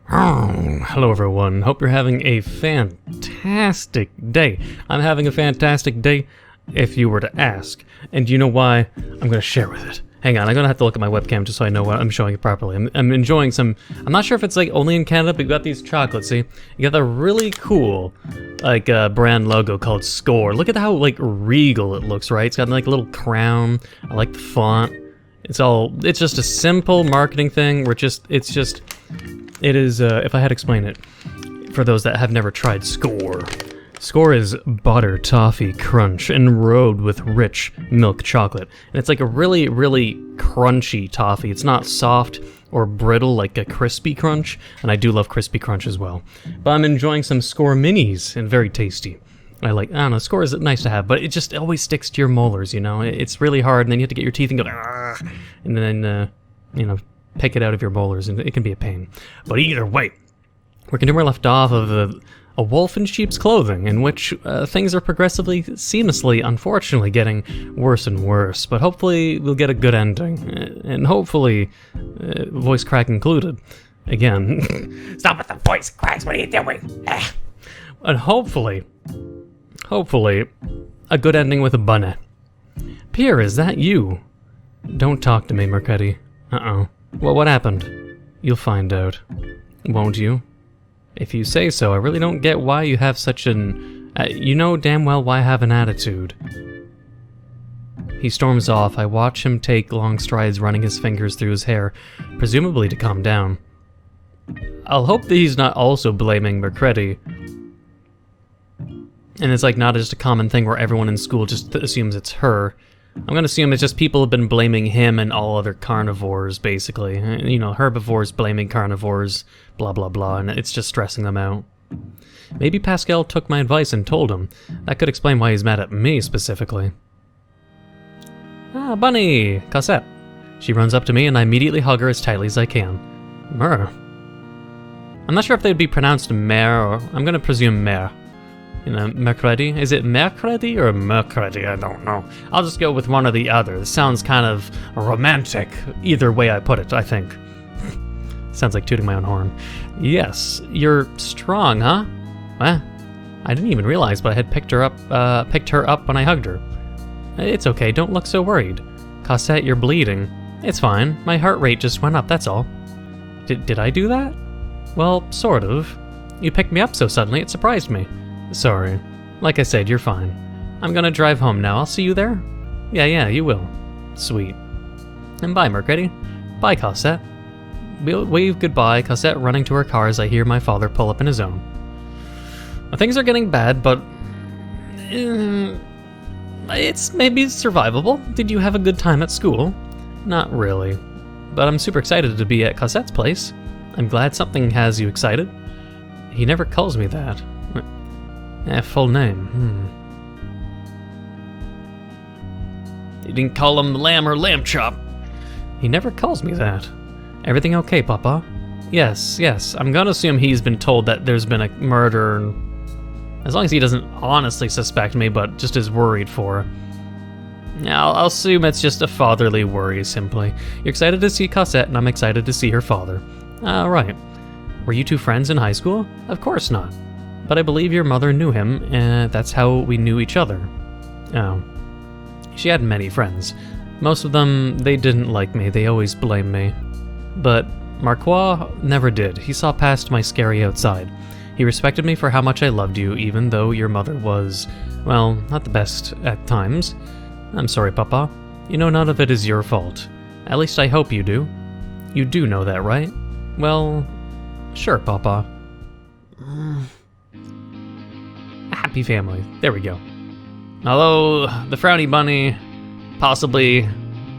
Hello everyone, hope you're having a fantastic day. I'm having a fantastic day if you were to ask. And you know why? I'm gonna share with it. Hang on, I'm gonna have to look at my webcam just so I know what I'm showing it properly. I'm enjoying some, I'm not sure if it's like only in Canada, but you got these chocolates, see? You got the really cool, like brand logo called Score. Look at how like regal it looks, right? It's got like a little crown. I like the font. It's just a simple marketing thing. It is, if I had to explain it, for those that have never tried Score. Score is butter toffee crunch enrobed with rich milk chocolate. And it's like a really, really crunchy toffee. It's not soft or brittle like a crispy crunch, and I do love crispy crunch as well. But I'm enjoying some Score minis, and very tasty. I don't know, Score is nice to have, but it just always sticks to your molars, you know? It's really hard, and then you have to get your teeth and go, "Argh," and then, you know, pick it out of your molars, and it can be a pain. But either way, we're continuing where we left off of a wolf in sheep's clothing, in which things are progressively, seamlessly, unfortunately, getting worse and worse. But hopefully we'll get a good ending, and hopefully, voice crack included. Again. Stop with the voice cracks, what are you doing? And hopefully, a good ending with a Bunneh. Pierre, is that you? Don't talk to me, Mercredi. Uh-oh. Well, what happened? You'll find out. Won't you? If you say so, I really don't get why you have such an... you know damn well why I have an attitude. He storms off. I watch him take long strides, running his fingers through his hair, presumably to calm down. I'll hope that he's not also blaming Mercredi. And it's like not just a common thing where everyone in school just assumes it's her. I'm gonna assume it's just people have been blaming him and all other carnivores, basically. You know, herbivores blaming carnivores, blah blah blah, and it's just stressing them out. Maybe Pascal took my advice and told him. That could explain why he's mad at me, specifically. Ah, Bunny! Cosette. She runs up to me and I immediately hug her as tightly as I can. I'm not sure if they'd be pronounced mer, or I'm gonna presume mer. You know, Mercredi? Is it Mercredi or Mercredi? I don't know. I'll just go with one or the other. This sounds kind of romantic, either way I put it, I think. Sounds like tooting my own horn. Yes, you're strong, huh? I didn't even realize, but I had picked her up when I hugged her. It's okay, don't look so worried. Cosette, you're bleeding. It's fine, my heart rate just went up, that's all. Did I do that? Well, sort of. You picked me up so suddenly, it surprised me. Sorry. Like I said, you're fine. I'm gonna drive home now. I'll see you there? Yeah, you will. Sweet. And bye, Mercredi. Bye, Cosette. We'll wave goodbye, Cosette running to her car as I hear my father pull up in his own. Things are getting bad, but... it's maybe survivable. Did you have a good time at school? Not really. But I'm super excited to be at Cosette's place. I'm glad something has you excited. He never calls me that. Full name, You didn't call him lamb or lamb chop. He never calls me that. Everything okay, Papa? Yes. I'm gonna assume he's been told that there's been a murder. As long as he doesn't honestly suspect me, but just is worried for. I'll assume it's just a fatherly worry, simply. You're excited to see Cosette, and I'm excited to see her father. Right. Were you two friends in high school? Of course not. But I believe your mother knew him, and that's how we knew each other. Oh. She had many friends. Most of them, they didn't like me, they always blamed me. But Marquois never did. He saw past my scary outside. He respected me for how much I loved you, even though your mother was, well, not the best at times. I'm sorry, Papa. You know none of it is your fault. At least I hope you do. You do know that, right? Well, sure, Papa. Happy family. There we go. Although the frowny bunny possibly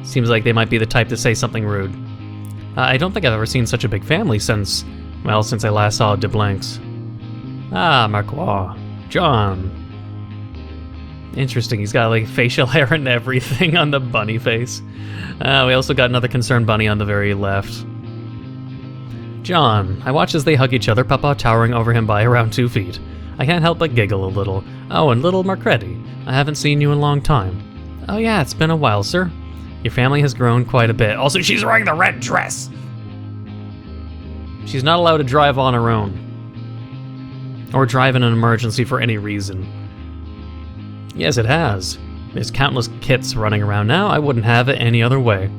seems like they might be the type to say something rude. I don't think I've ever seen such a big family since I last saw De Blancs. Ah, Marquois. John. Interesting, he's got like facial hair and everything on the bunny face. We also got another concerned bunny on the very left. John. I watch as they hug each other, Papa towering over him by around 2 feet. I can't help but giggle a little. Oh, and little Mercredi. I haven't seen you in a long time. Oh yeah, it's been a while, sir. Your family has grown quite a bit. Also, she's wearing the red dress. She's not allowed to drive on her own. Or drive in an emergency for any reason. Yes, it has. There's countless kits running around now. I wouldn't have it any other way.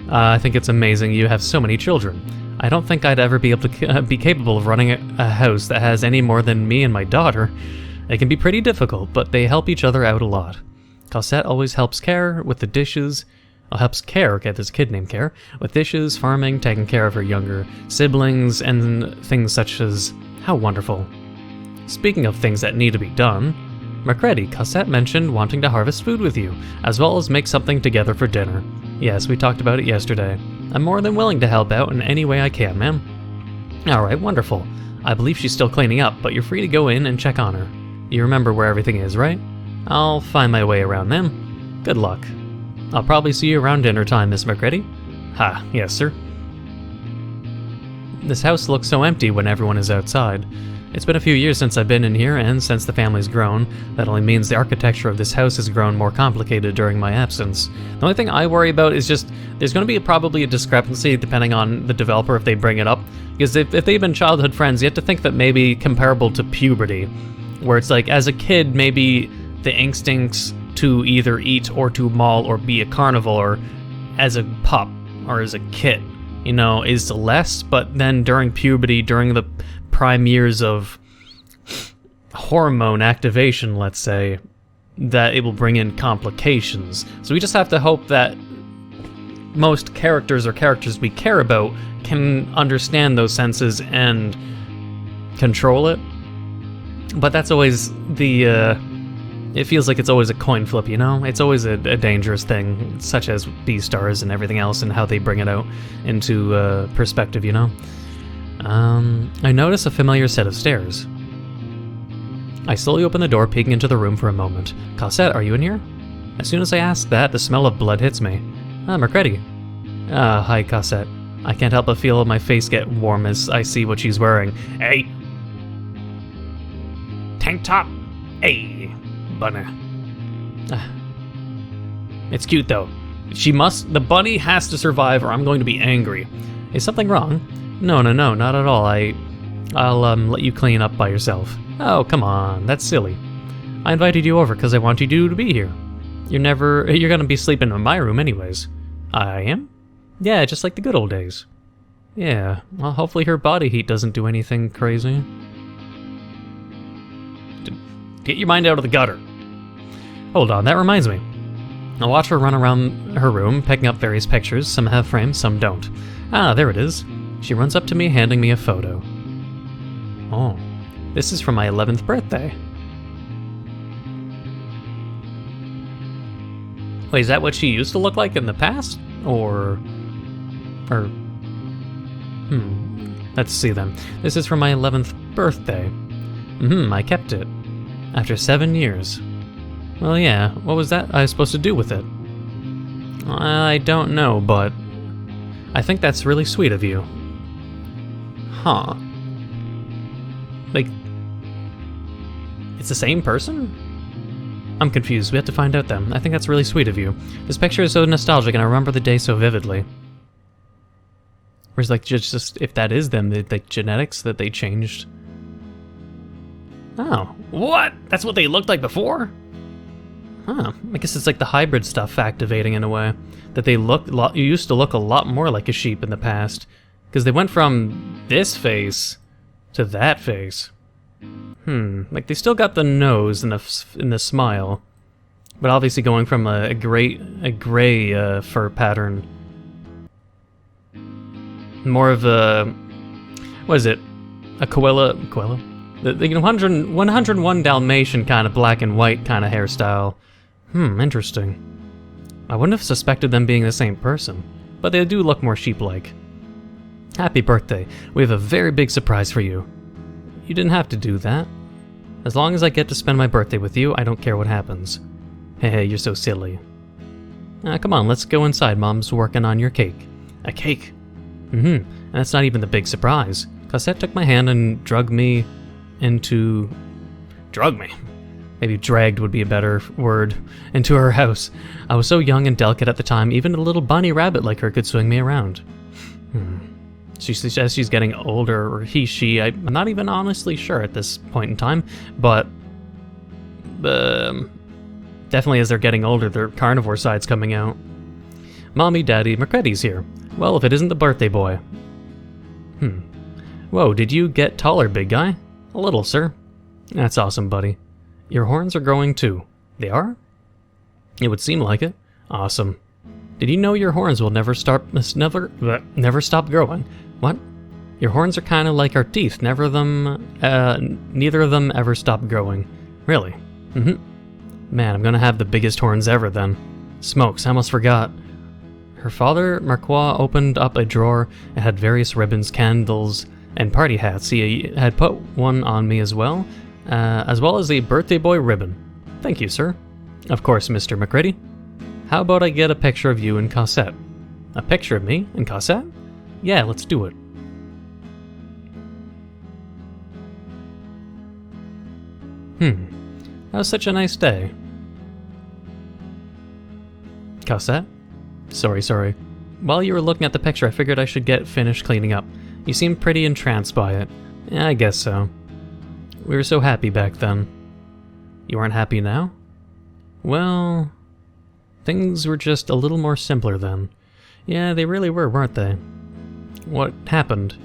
I think it's amazing you have so many children. I don't think I'd ever be able to be capable of running a house that has any more than me and my daughter. It can be pretty difficult, but they help each other out a lot. Cosette always helps Care with the dishes. Helps Care, okay, there's a kid named Care, with dishes, farming, taking care of her younger siblings, and things such as... How wonderful. Speaking of things that need to be done, Mercredi, Cosette mentioned wanting to harvest food with you, as well as make something together for dinner. Yes, we talked about it yesterday. I'm more than willing to help out in any way I can, ma'am. Alright, wonderful. I believe she's still cleaning up, but you're free to go in and check on her. You remember where everything is, right? I'll find my way around, ma'am. Good luck. I'll probably see you around dinner time, Miss Mercredi. Ha, yes, sir. This house looks so empty when everyone is outside. It's been a few years since I've been in here, and since the family's grown, that only means the architecture of this house has grown more complicated during my absence. The only thing I worry about is just, there's going to be probably a discrepancy depending on the developer if they bring it up. Because if they've been childhood friends, you have to think that maybe comparable to puberty, where it's like, as a kid, maybe the instincts to either eat or to maul or be a carnivore as a pup or as a kid, you know, is less, but then during puberty, during the prime years of hormone activation, let's say, that it will bring in complications. So we just have to hope that most characters or characters we care about can understand those senses and control it. But that's always the, it feels like it's always a coin flip, you know? It's always a dangerous thing, such as B-stars and everything else and how they bring it out into perspective, you know? I notice a familiar set of stairs. I slowly open the door, peeking into the room for a moment. Cosette, are you in here? As soon as I ask that, the smell of blood hits me. Ah, Mercredi. Ah, hi, Cosette. I can't help but feel my face get warm as I see what she's wearing. Hey. Tank top. Hey, Bunneh. It's cute, though. The bunny has to survive or I'm going to be angry. Is something wrong? No, not at all. I'll let you clean up by yourself. Oh, come on, that's silly. I invited you over because I wanted you to be here. You're gonna be sleeping in my room anyways. I am? Yeah, just like the good old days. Yeah, well, hopefully her body heat doesn't do anything crazy. Get your mind out of the gutter. Hold on, that reminds me. I'll watch her run around her room, picking up various pictures. Some have frames, some don't. Ah, there it is. She runs up to me, handing me a photo. Oh, this is from my 11th birthday. Wait, is that what she used to look like in the past? Or... Let's see then. This is from my 11th birthday. I kept it. After 7 years. Well, yeah, what was that I was supposed to do with it? I don't know, but... I think that's really sweet of you. Huh. Like... It's the same person? I'm confused. We have to find out then. I think that's really sweet of you. This picture is so nostalgic and I remember the day so vividly. Whereas, like, just if that is them, the genetics that they changed. Oh. What? That's what they looked like before? Huh. I guess it's like the hybrid stuff activating in a way. That they you used to look a lot more like a sheep in the past. Because they went from this face to that face. Like they still got the nose and the smile. But obviously going from a gray fur pattern. More of a... What is it? A koala? The 101 Dalmatian kind of black and white kind of hairstyle. Interesting. I wouldn't have suspected them being the same person, but they do look more sheep-like. Happy birthday. We have a very big surprise for you. You didn't have to do that. As long as I get to spend my birthday with you, I don't care what happens. Hey, you're so silly. Come on, let's go inside. Mom's working on your cake. A cake? And that's not even the big surprise. Cosette took my hand and drug me into... Drug me? Maybe dragged would be a better word. Into her house. I was so young and delicate at the time, even a little bunny rabbit like her could swing me around. She suggests she's getting older, or I'm not even honestly sure at this point in time, but definitely as they're getting older, their carnivore side's coming out. Mommy, Daddy, Mercredi's here. Well, if it isn't the birthday boy. Whoa, did you get taller, big guy? A little, sir. That's awesome, buddy. Your horns are growing too. They are? It would seem like it. Awesome. Did you know your horns will never stop growing? What? Your horns are kind of like our teeth. Neither of them ever stop growing. Really? Man, I'm gonna have the biggest horns ever then. Smokes, I almost forgot. Her father, Marquois, opened up a drawer and had various ribbons, candles, and party hats. He had put one on me as well as a birthday boy ribbon. Thank you, sir. Of course, Mr. Mercredi. How about I get a picture of you in Cosette? A picture of me in Cosette? Yeah, let's do it. That was such a nice day. Cosette? Sorry. While you were looking at the picture, I figured I should get finished cleaning up. You seemed pretty entranced by it. Yeah, I guess so. We were so happy back then. You aren't happy now? Well, things were just a little more simpler then. Yeah, they really were, weren't they? What happened?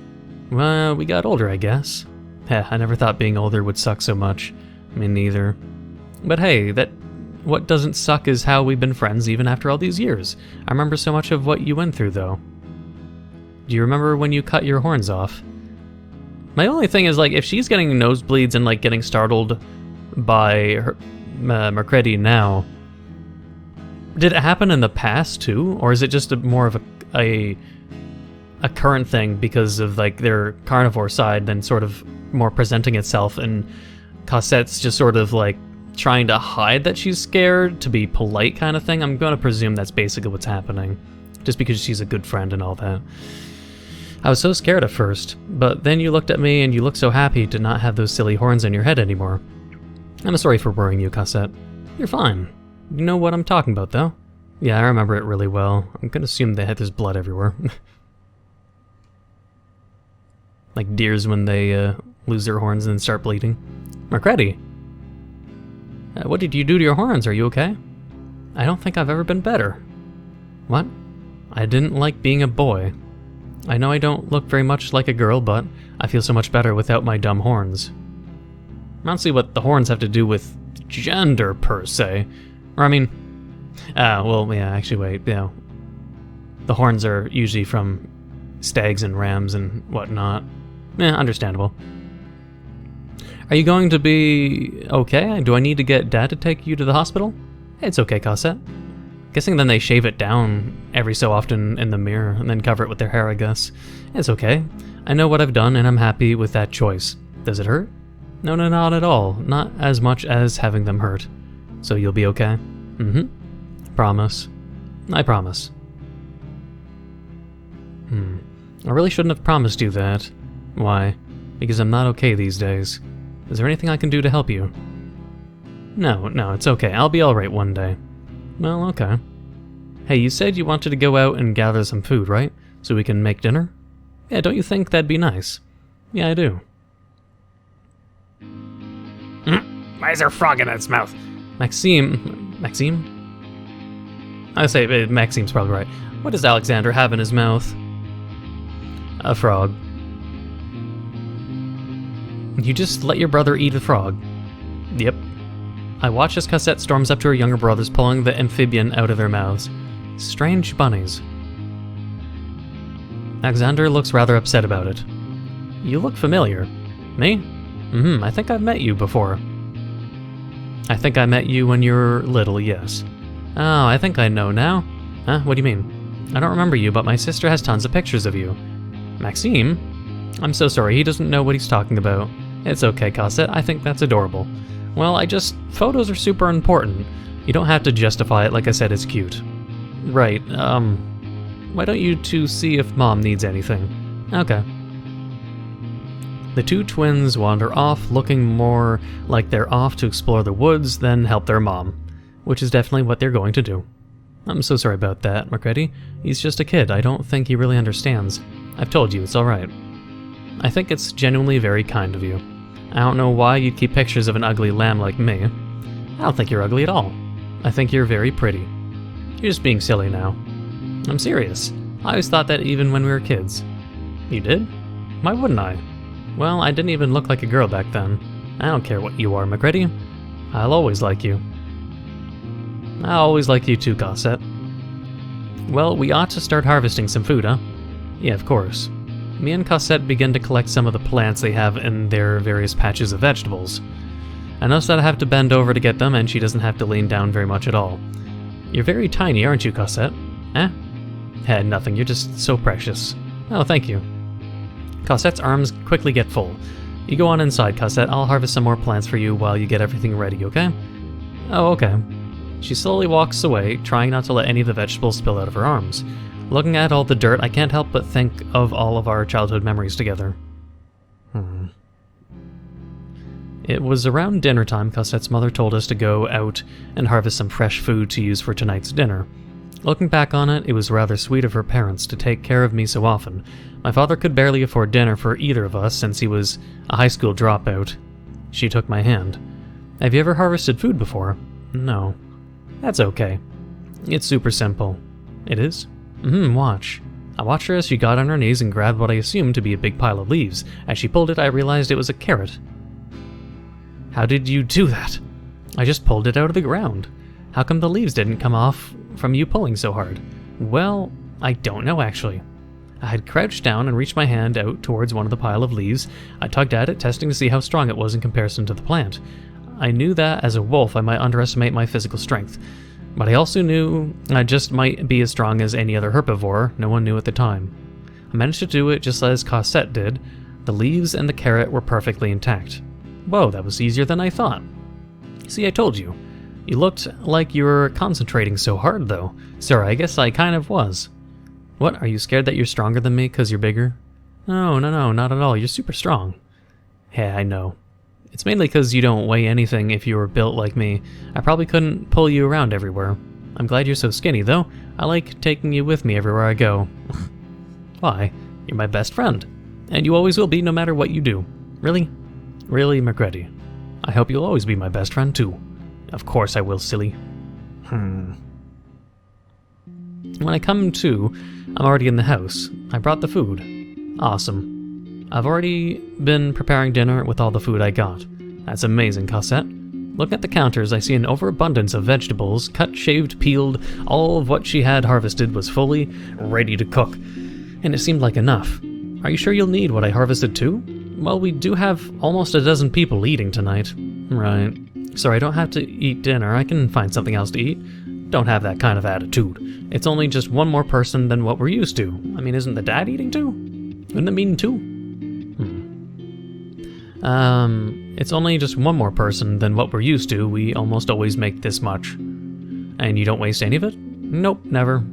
Well, we got older, I guess. I never thought being older would suck so much. Me neither. But hey, what doesn't suck is how we've been friends even after all these years. I remember so much of what you went through, though. Do you remember when you cut your horns off? My only thing is, like, if she's getting nosebleeds and, like, getting startled by her, Mercredi now, did it happen in the past, too? Or is it just more of a current thing because of, like, their carnivore side then sort of more presenting itself, and Cosette's just sort of, like, trying to hide that she's scared to be polite kind of thing? I'm going to presume that's basically what's happening, just because she's a good friend and all that. I was so scared at first, but then you looked at me and you looked so happy to not have those silly horns in your head anymore. I'm sorry for worrying you, Cosette. You're fine. You know what I'm talking about, though. Yeah, I remember it really well. I'm gonna assume they had there's blood everywhere. Like deers when they lose their horns and start bleeding. Mercredi! What did you do to your horns? Are you okay? I don't think I've ever been better. What? I didn't like being a boy. I know I don't look very much like a girl, but I feel so much better without my dumb horns. I don't see what the horns have to do with gender, per se. Or, I mean... well, yeah, actually, wait, you know. The horns are usually from stags and rams and whatnot. Understandable. Are you going to be okay? Do I need to get Dad to take you to the hospital? It's okay, Cosette. Guessing then they shave it down every so often in the mirror and then cover it with their hair, I guess. It's okay. I know what I've done and I'm happy with that choice. Does it hurt? No, not at all. Not as much as having them hurt. So you'll be okay? Promise. I promise. I really shouldn't have promised you that. Why? Because I'm not okay these days. Is there anything I can do to help you? No, it's okay. I'll be alright one day. Well, okay. Hey, you said you wanted to go out and gather some food, right? So we can make dinner? Yeah, don't you think that'd be nice? Yeah, I do. Why is there a frog in its mouth? Maxime? I say Maxime's probably right. What does Alexander have in his mouth? A frog. You just let your brother eat a frog? Yep. I watch as Cosette storms up to her younger brothers, pulling the amphibian out of their mouths. Strange bunnies. Alexander looks rather upset about it. You look familiar. Me? I think I've met you before. I think I met you when you were little, yes. Oh, I think I know now. Huh? What do you mean? I don't remember you, but my sister has tons of pictures of you. Maxime? I'm so sorry, he doesn't know what he's talking about. It's okay, Cosette, I think that's adorable. Well, photos are super important. You don't have to justify it, like I said, it's cute. Right, why don't you two see if Mom needs anything? Okay. The two twins wander off, looking more like they're off to explore the woods than help their mom, which is definitely what they're going to do. I'm so sorry about that, Mercredi. He's just a kid, I don't think he really understands. I've told you, it's alright. I think it's genuinely very kind of you. I don't know why you'd keep pictures of an ugly lamb like me. I don't think you're ugly at all. I think you're very pretty. You're just being silly now. I'm serious. I always thought that even when we were kids. You did? Why wouldn't I? Well, I didn't even look like a girl back then. I don't care what you are, Mercredi. I'll always like you. I'll always like you too, Gossette. Well, we ought to start harvesting some food, huh? Yeah, of course. Me and Cossette begin to collect some of the plants they have in their various patches of vegetables. I notice that I have to bend over to get them, and she doesn't have to lean down very much at all. You're very tiny, aren't you, Cossette? Eh? Hey, nothing, you're just so precious. Oh, thank you. Cossette's arms quickly get full. You go on inside, Cossette. I'll harvest some more plants for you while you get everything ready, okay? Oh, okay. She slowly walks away, trying not to let any of the vegetables spill out of her arms. Looking at all the dirt, I can't help but think of all of our childhood memories together. It was around dinner time. Cossette's mother told us to go out and harvest some fresh food to use for tonight's dinner. Looking back on it, it was rather sweet of her parents to take care of me so often. My father could barely afford dinner for either of us since he was a high school dropout. She took my hand. Have you ever harvested food before? No. That's okay. It's super simple. It is? Watch. I watched her as she got on her knees and grabbed what I assumed to be a big pile of leaves. As she pulled it, I realized it was a carrot. How did you do that? I just pulled it out of the ground. How come the leaves didn't come off from you pulling so hard? Well, I don't know actually. I had crouched down and reached my hand out towards one of the pile of leaves. I tugged at it, testing to see how strong it was in comparison to the plant. I knew that as a wolf I might underestimate my physical strength, but I also knew I just might be as strong as any other herbivore. No one knew at the time. I managed to do it just as Cossette did. The leaves and the carrot were perfectly intact. Whoa, that was easier than I thought. See, I told you. You looked like you were concentrating so hard, though. Sorry, I guess I kind of was. What, are you scared that you're stronger than me because you're bigger? No, not at all. You're super strong. Yeah, I know. It's mainly because you don't weigh anything. If you were built like me, I probably couldn't pull you around everywhere. I'm glad you're so skinny, though. I like taking you with me everywhere I go. Why? You're my best friend. And you always will be, no matter what you do. Really? Really, Mercredi. I hope you'll always be my best friend, too. Of course I will, silly. When I come to, I'm already in the house. I brought the food. Awesome. I've already been preparing dinner with all the food I got. That's amazing, Cossette. Looking at the counters, I see an overabundance of vegetables, cut, shaved, peeled. All of what she had harvested was fully ready to cook. And it seemed like enough. Are you sure you'll need what I harvested too? Well, we do have almost a dozen people eating tonight. Right. Sorry, I don't have to eat dinner. I can find something else to eat. Don't have that kind of attitude. It's only just one more person than what we're used to. I mean, isn't the dad eating too? Wouldn't it mean two? It's only just one more person than what we're used to. We almost always make this much. And you don't waste any of it? Nope, never.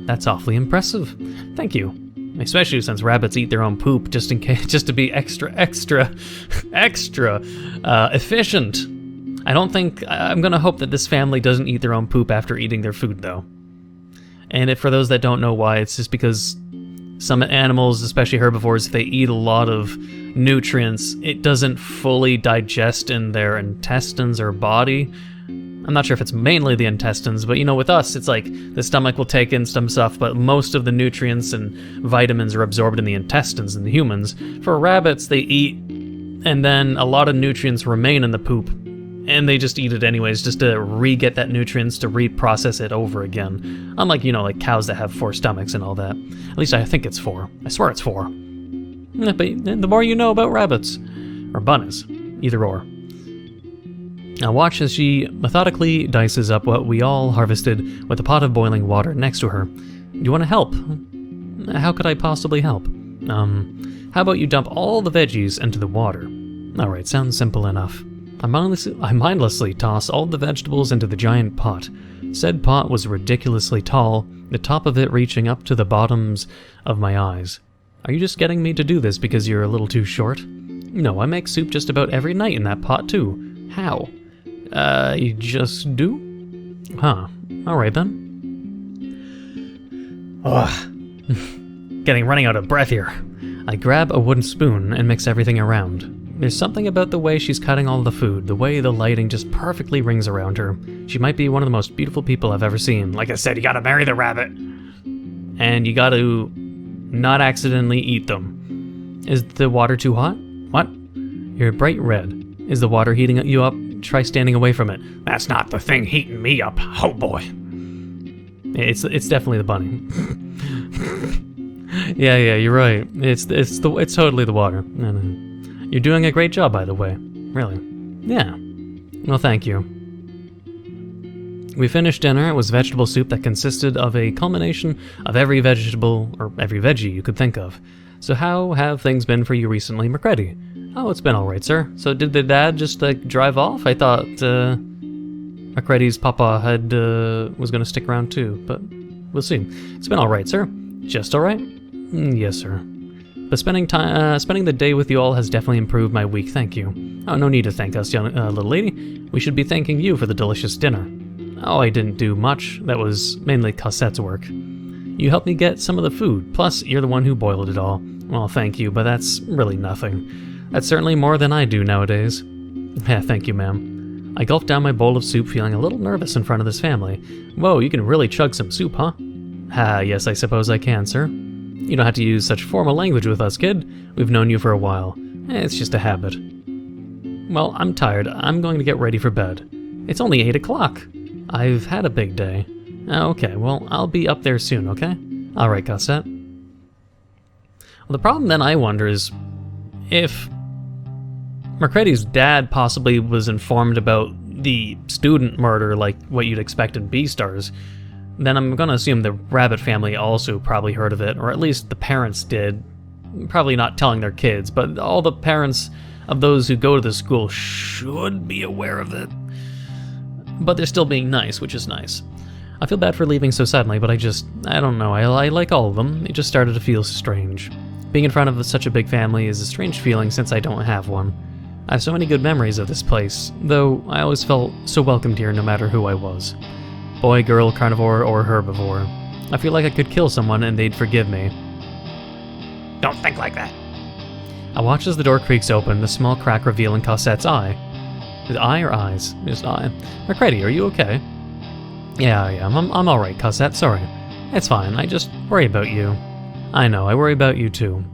That's awfully impressive. Thank you. Especially since rabbits eat their own poop just in case, just to be extra efficient. I'm gonna hope that this family doesn't eat their own poop after eating their food, though. And for those that don't know why, it's just because some animals, especially herbivores, if they eat a lot of nutrients, it doesn't fully digest in their intestines or body. I'm not sure if it's mainly the intestines, but with us, it's like the stomach will take in some stuff, but most of the nutrients and vitamins are absorbed in the intestines in the humans. For rabbits, they eat, and then a lot of nutrients remain in the poop, and they just eat it anyways, just to re-get that nutrients, to reprocess it over again. Unlike, like cows that have 4 stomachs and all that. At least I think it's 4. I swear it's 4. Yeah, but the more you know about rabbits. Or bunnies. Either or. Now watch as she methodically dices up what we all harvested with a pot of boiling water next to her. Do you want to help? How could I possibly help? How about you dump all the veggies into the water? Alright, sounds simple enough. I mindlessly toss all the vegetables into the giant pot. Said pot was ridiculously tall, the top of it reaching up to the bottoms of my eyes. Are you just getting me to do this because you're a little too short? No, I make soup just about every night in that pot too. How? You just do? Huh. Alright then. Ugh. running out of breath here. I grab a wooden spoon and mix everything around. There's something about the way she's cutting all the food, the way the lighting just perfectly rings around her. She might be one of the most beautiful people I've ever seen. Like I said, you gotta marry the rabbit. And you gotta not accidentally eat them. Is the water too hot? What? You're bright red. Is the water heating you up? Try standing away from it. That's not the thing heating me up. Oh boy. It's definitely the bunny. Yeah, you're right. It's totally the water. No. You're doing a great job, by the way. Really. Yeah. Well, thank you. We finished dinner. It was vegetable soup that consisted of a culmination of every vegetable, or every veggie you could think of. So how have things been for you recently, Mercredi? Oh, it's been alright, sir. So did the dad just, drive off? I thought, Mercredi's papa had, was gonna stick around too, but we'll see. It's been alright, sir. Just alright? Yes, sir. But spending the day with you all has definitely improved my week, thank you. Oh, no need to thank us, young little lady. We should be thanking you for the delicious dinner. Oh, I didn't do much. That was mainly Cosette's work. You helped me get some of the food, plus you're the one who boiled it all. Well, thank you, but that's really nothing. That's certainly more than I do nowadays. Yeah, thank you, ma'am. I gulped down my bowl of soup, feeling a little nervous in front of this family. Whoa, you can really chug some soup, huh? Ah, yes, I suppose I can, sir. You don't have to use such formal language with us, kid. We've known you for a while. It's just a habit. Well, I'm tired. I'm going to get ready for bed. It's only 8 o'clock. I've had a big day. Okay, well, I'll be up there soon, okay? Alright, Cosette. Well, the problem then I wonder is if Mercredi's dad possibly was informed about the student murder like what you'd expect in B-Stars, then I'm gonna assume the rabbit family also probably heard of it, or at least the parents did. Probably not telling their kids, but all the parents of those who go to the school should be aware of it. But they're still being nice, which is nice. I feel bad for leaving so suddenly, but I don't know, I like all of them. It just started to feel strange. Being in front of such a big family is a strange feeling since I don't have one. I have so many good memories of this place, though I always felt so welcomed here no matter who I was. Boy, girl, carnivore, or herbivore. I feel like I could kill someone and they'd forgive me. Don't think like that. I watch as the door creaks open, the small crack revealing Cosette's eye. Is it eye or eyes? Just eye. Mercredi, are you okay? Yeah, I'm alright, Cosette, sorry. It's fine, I just worry about you. I know, I worry about you too.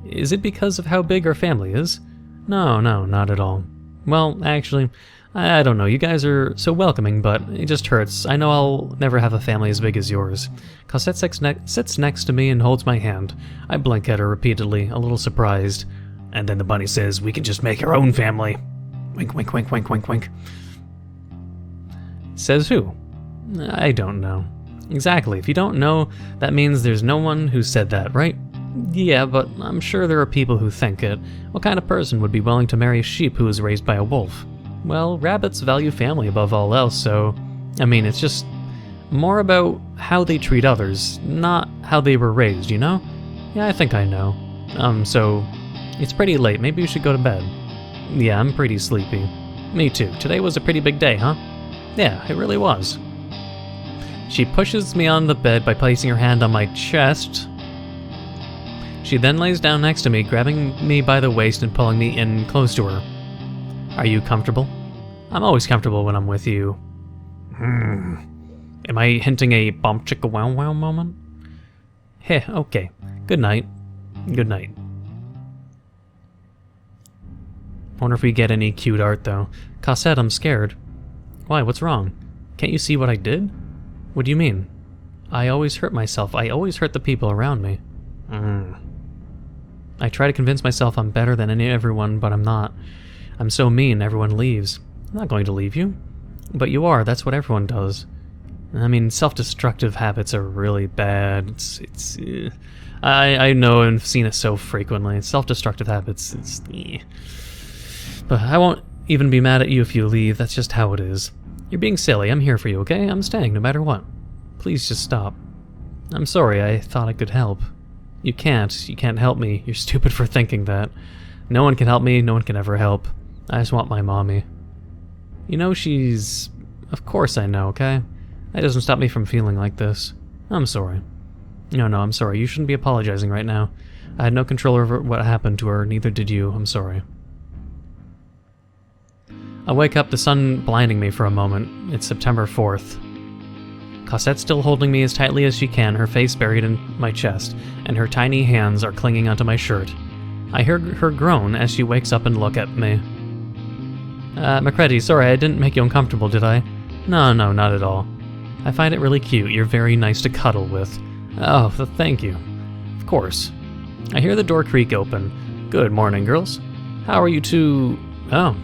Is it because of how big our family is? No, not at all. Well, actually, I don't know, you guys are so welcoming, but it just hurts. I know I'll never have a family as big as yours. Cosette sits next to me and holds my hand. I blink at her repeatedly, a little surprised. And then the bunny says, we can just make our own family. Wink, wink, wink, wink, wink, wink. Says who? I don't know. Exactly, if you don't know, that means there's no one who said that, right? Yeah, but I'm sure there are people who think it. What kind of person would be willing to marry a sheep who was raised by a wolf? Well, rabbits value family above all else, so... I mean, it's just more about how they treat others, not how they were raised, you know? Yeah, I think I know. So... It's pretty late, maybe we should go to bed. Yeah, I'm pretty sleepy. Me too. Today was a pretty big day, huh? Yeah, it really was. She pushes me on the bed by placing her hand on my chest. She then lays down next to me, grabbing me by the waist and pulling me in close to her. Are you comfortable? I'm always comfortable when I'm with you. Am I hinting a bump chicka wow wow moment? Heh, okay. Good night. Good night. Wonder if we get any cute art though. Cosette, I'm scared. Why, what's wrong? Can't you see what I did? What do you mean? I always hurt myself. I always hurt the people around me. I try to convince myself I'm better than everyone, but I'm not. I'm so mean, everyone leaves. I'm not going to leave you. But you are, that's what everyone does. I mean, self-destructive habits are really bad. I know and have seen it so frequently. Self-destructive habits, But I won't even be mad at you if you leave, that's just how it is. You're being silly, I'm here for you, okay? I'm staying no matter what. Please just stop. I'm sorry, I thought I could help. You can't help me. You're stupid for thinking that. No one can help me, no one can ever help. I just want my mommy. You know Of course I know, okay? That doesn't stop me from feeling like this. I'm sorry. No, I'm sorry. You shouldn't be apologizing right now. I had no control over what happened to her, neither did you. I'm sorry. I wake up, the sun blinding me for a moment. It's September 4th. Cosette's still holding me as tightly as she can, her face buried in my chest, and her tiny hands are clinging onto my shirt. I hear her groan as she wakes up and look at me. Mercredi, sorry, I didn't make you uncomfortable, did I? No, not at all. I find it really cute. You're very nice to cuddle with. Oh, thank you. Of course. I hear the door creak open. Good morning, girls. How are you two... Oh.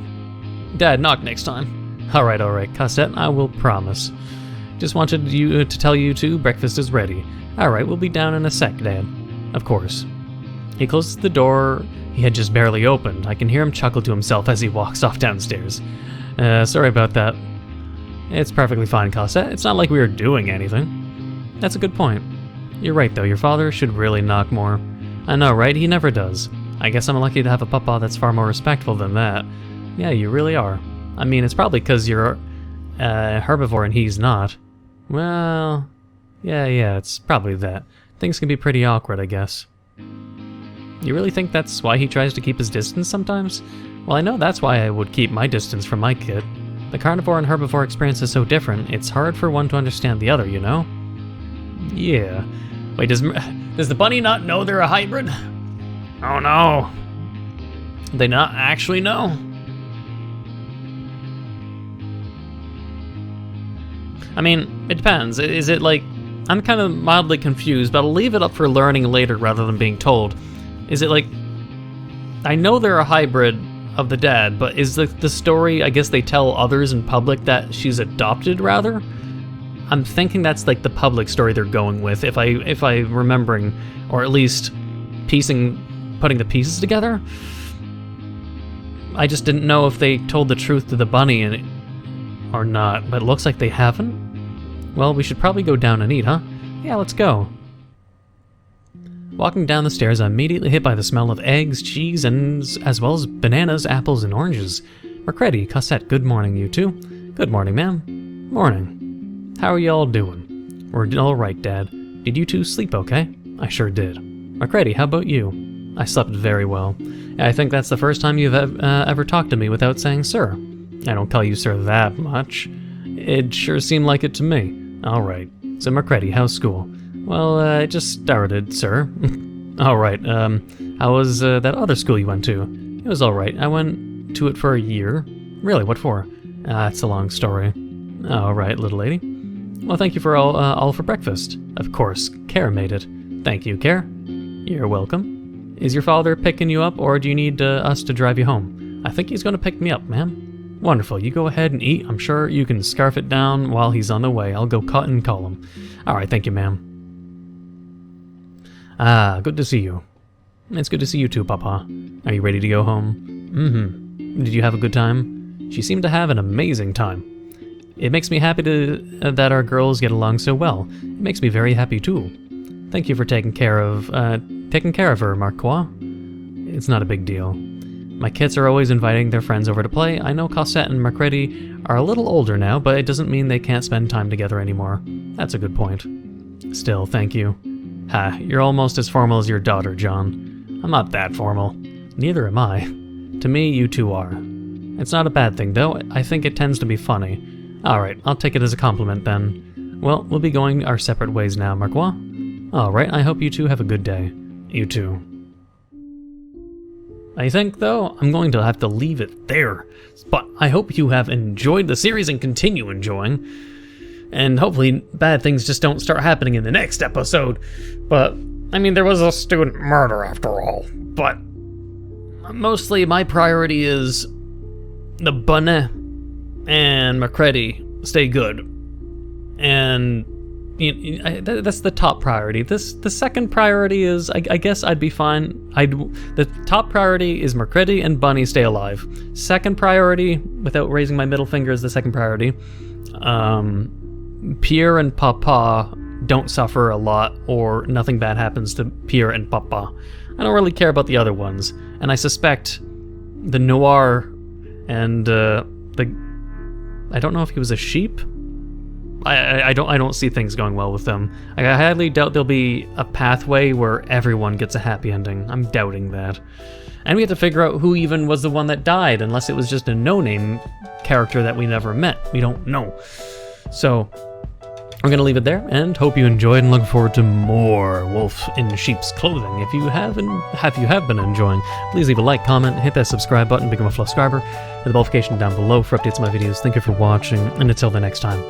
Dad, knock next time. Alright, Cosette, I will promise. Just wanted you to tell you two, breakfast is ready. Alright, we'll be down in a sec, Dad. Of course. He closes the door he had just barely opened. I can hear him chuckle to himself as he walks off downstairs. Sorry about that. It's perfectly fine, Cosette. It's not like we were doing anything. That's a good point. You're right, though. Your father should really knock more. I know, right? He never does. I guess I'm lucky to have a papa that's far more respectful than that. Yeah, you really are. I mean, it's probably because you're a herbivore and he's not. Well, yeah, it's probably that. Things can be pretty awkward, I guess. You really think that's why he tries to keep his distance sometimes? Well, I know that's why I would keep my distance from my kid. The carnivore and herbivore experience is so different, it's hard for one to understand the other, you know? Yeah. Wait, does the bunny not know they're a hybrid? Oh no. They not actually know? I mean, it depends. Is it like... I'm kind of mildly confused, but I'll leave it up for learning later rather than being told. Is it like... I know they're a hybrid of the dad, but is the story, I guess they tell others in public that she's adopted, rather? I'm thinking that's like the public story they're going with, if I'm remembering, or at least putting the pieces together. I just didn't know if they told the truth to the bunny or not, but it looks like they haven't. Well, we should probably go down and eat, huh? Yeah, let's go. Walking down the stairs, I'm immediately hit by the smell of eggs, cheese, and as well as bananas, apples, and oranges. Mercredi, Cosette, good morning, you two. Good morning, ma'am. Morning. How are you all doing? We're all right, Dad. Did you two sleep okay? I sure did. Mercredi, how about you? I slept very well. I think that's the first time you've ever talked to me without saying sir. I don't call you sir that much. It sure seemed like it to me. All right. So, Mercredi, how's school? Well, it just started, sir. All right. How was that other school you went to? It was all right. I went to it for a year. Really? What for? It's a long story. All right, little lady. Well, thank you for all for breakfast. Of course, Care made it. Thank you, Care. You're welcome. Is your father picking you up, or do you need us to drive you home? I think he's going to pick me up, ma'am. Wonderful. You go ahead and eat. I'm sure you can scarf it down while he's on the way. I'll go cut and call him. All right, thank you, ma'am. Ah, good to see you. It's good to see you too, Papa. Are you ready to go home? Mm-hmm. Did you have a good time? She seemed to have an amazing time. It makes me happy that our girls get along so well. It makes me very happy too. Thank you for taking care of her, Marquois. It's not a big deal. My kids are always inviting their friends over to play. I know Cosette and Mercredi are a little older now, but it doesn't mean they can't spend time together anymore. That's a good point. Still, thank you. Ha, you're almost as formal as your daughter, John. I'm not that formal. Neither am I. To me, you two are. It's not a bad thing, though. I think it tends to be funny. Alright, I'll take it as a compliment then. Well, we'll be going our separate ways now, Marquois. Alright, I hope you two have a good day. You too. I think, though, I'm going to have to leave it there. But I hope you have enjoyed the series and continue enjoying. And hopefully bad things just don't start happening in the next episode. But, I mean, there was a student murder after all. But mostly my priority is the Bunneh and Mercredi stay good. And that's the top priority. The second priority is, I guess I'd be fine. The top priority is Mercredi and Bunneh stay alive. Second priority, without raising my middle finger, is the second priority. Pierre and Papa don't suffer a lot, or nothing bad happens to Pierre and Papa. I don't really care about the other ones, and I suspect the Noir and I don't know if he was a sheep I don't see things going well with them. I highly doubt there'll be a pathway where everyone gets a happy ending. I'm doubting that. And we have to figure out who even was the one that died, unless it was just a no-name character that we never met. We don't know. So, I'm going to leave it there, and hope you enjoyed, and look forward to more Wolf in Sheep's Clothing. If you have been enjoying, please leave a like, comment, hit that subscribe button, become a subscriber, and the notification down below for updates on my videos. Thank you for watching, and until the next time.